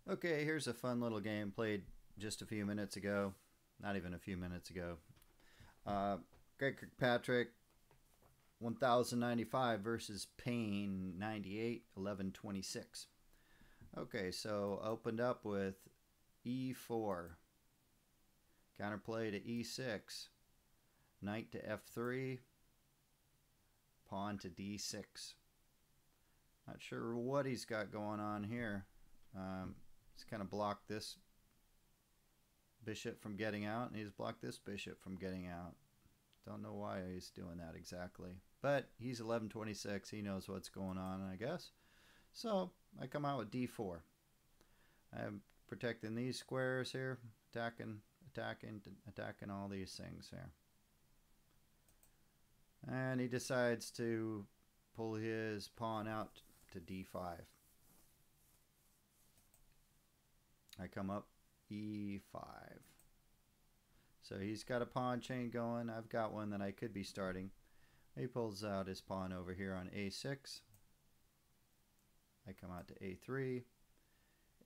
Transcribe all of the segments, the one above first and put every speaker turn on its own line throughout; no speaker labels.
Okay, here's a fun little game played just a few minutes ago. Not even a few minutes ago. Greg Kirkpatrick, 1095 versus Payne, 98, 1126. Okay, so opened up with e4. Counterplay to e6. Knight to f3. Pawn to d6. Not sure what he's got going on here. He's kind of blocked this bishop from getting out, and he's blocked this bishop from getting out. Don't know why he's doing that exactly. But he's 1126. He knows what's going on, I guess. So I come out with d4. I'm protecting these squares here, attacking all these things here. And he decides to pull his pawn out to d5. I come up e5. So he's got a pawn chain going. I've got one that I could be starting. He pulls out his pawn over here on a6. I come out to a3,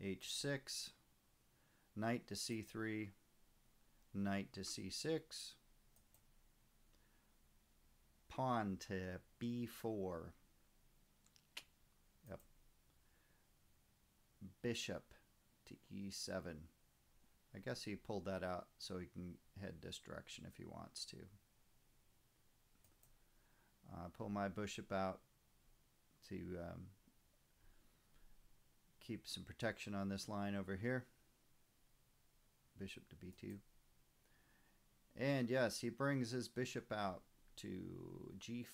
h6, knight to c3, knight to c6, pawn to b4. Yep. Bishop to e7. I guess he pulled that out so he can head this direction if he wants to. Pull my bishop out to keep some protection on this line over here. Bishop to b2. And yes, he brings his bishop out to g5.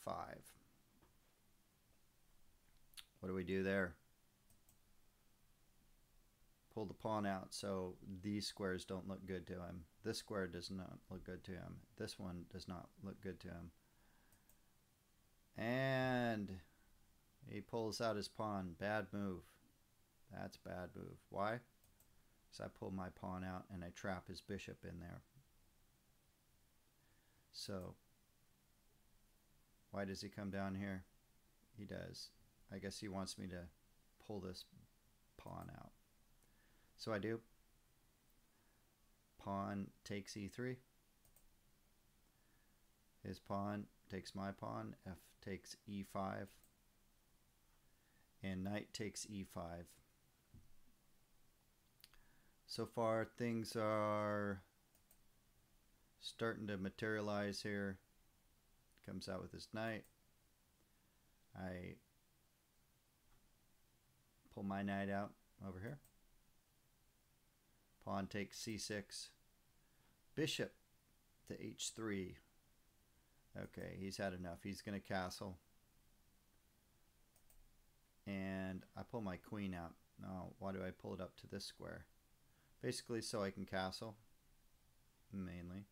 What do we do there? Pull the pawn out so these squares don't look good to him. This square does not look good to him. This one does not look good to him. And he pulls out his pawn. Bad move. That's a bad move. Why? Because I pull my pawn out and I trap his bishop in there. So why does he come down here? He does. I guess he wants me to pull this pawn out. So I do. Pawn takes e3. His pawn takes my pawn. F takes e5. And knight takes e5. So far things are starting to materialize here. Comes out with his knight. I pull my knight out over here. Pawn takes c6. Bishop to h3. Okay, he's had enough. He's going to castle. And I pull my queen out. Now, why do I pull it up to this square? Basically so I can castle. Mainly.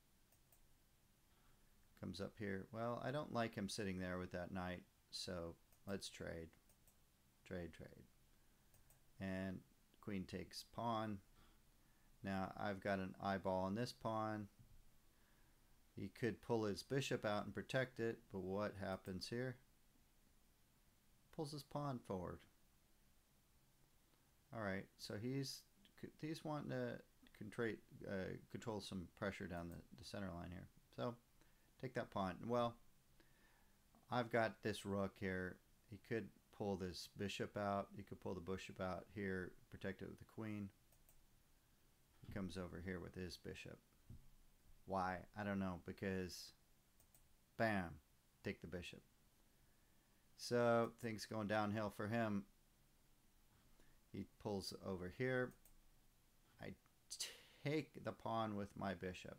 Comes up here. Well, I don't like him sitting there with that knight. So let's trade. Trade. And queen takes pawn. Now I've got an eyeball on this pawn. He could pull his bishop out and protect it, but what happens here? Pulls his pawn forward. Alright, so he's wanting to control some pressure down the center line here. So take that pawn. Well, I've got this rook here. He could pull this bishop out. He could pull the bishop out here, protect it with the queen. He comes over here with his bishop. Why? I don't know, because bam, take the bishop. So things going downhill for him. He pulls over here. I take the pawn with my bishop.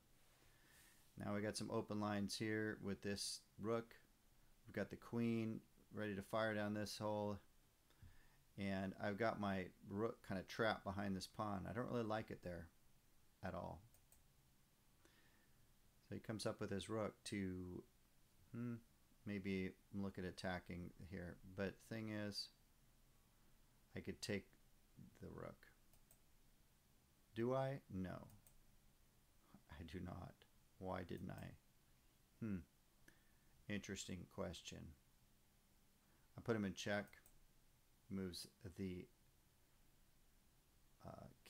Now we got some open lines here with this rook. We've got the queen ready to fire down this hole. And I've got my rook kind of trapped behind this pawn. I don't really like it there at all. So he comes up with his rook to maybe look at attacking here. But thing is, I could take the rook. Do I? No. I do not. Why didn't I? Interesting question. I put him in check. Moves the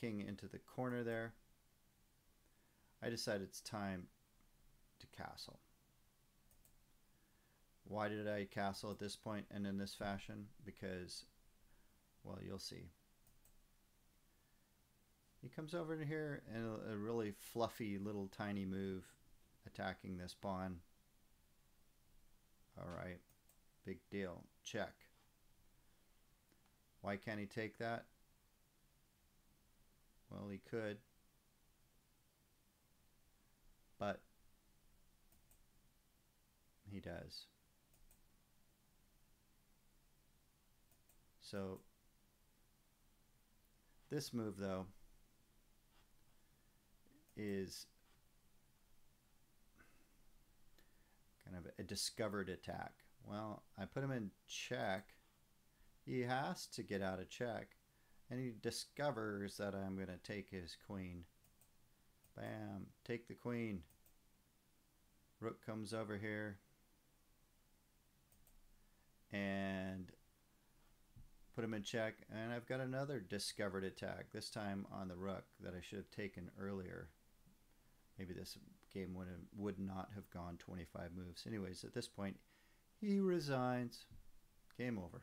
king into the corner there, I decided it's time to castle. Why did I castle at this point and in this fashion? Because, well, you'll see. He comes over to here and a really fluffy little tiny move attacking this pawn. Alright, big deal. Check. Why can't he take that? Well, he could. But he does. So this move, though, is kind of a discovered attack. Well, I put him in check. He has to get out of check, and he discovers that I'm going to take his queen. Bam, take the queen. Rook comes over here and put him in check, and I've got another discovered attack, this time on the rook, that I should have taken earlier. Maybe this game would not have gone 25 moves. Anyways, at this point, he resigns. Game over.